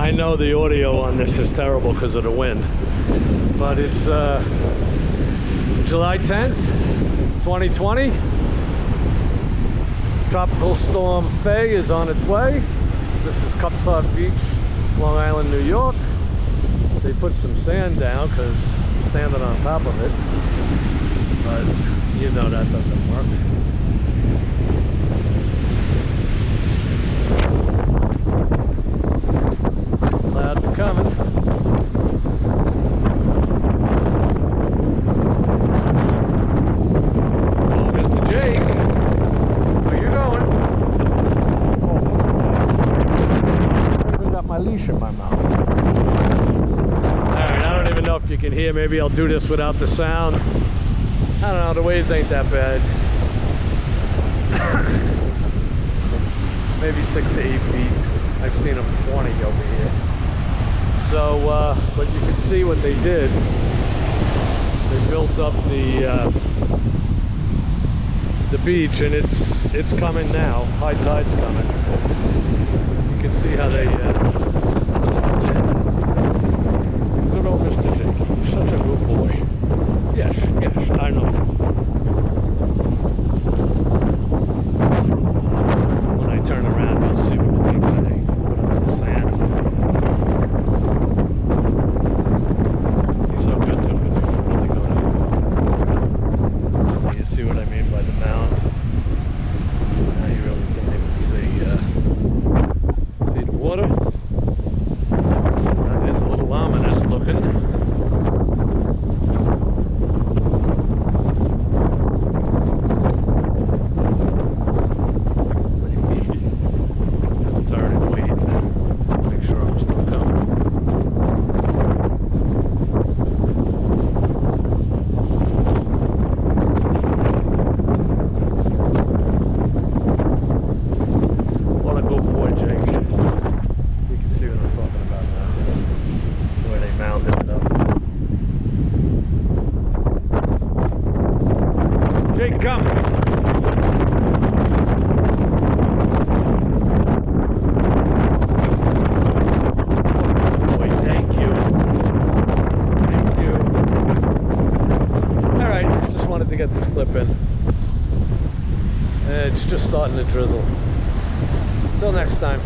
I know the audio on this is terrible because of the wind, but it's July 10th, 2020. Tropical storm Faye is on its way. This is Cupside Beach, Long Island, New York. They put some sand down because I'm standing on top of it, but you know that doesn't work. Clouds are coming. Oh, Mr. Jake, where you going? Oh, I got my leash in my mouth. Alright, I don't even know if you can hear. Maybe I'll do this without the sound. I don't know, the waves ain't that bad. Maybe 6 to 8 feet. I've seen them 20 over here. So, but you can see what they did. They built up the beach, and it's coming now. High tide's coming. You can see how they put some sand. Good old Mr. Jake. He's such a good boy. Yes, I know. When I turn around, you'll see what they put on the sand. He's so good to him because he won't really go that far. You see what I mean by the mound? Now you really can't even see the water. That is a little ominous looking. Jake, come. Boy, thank you. Thank you. All right, just wanted to get this clip in. It's just starting to drizzle. Till next time.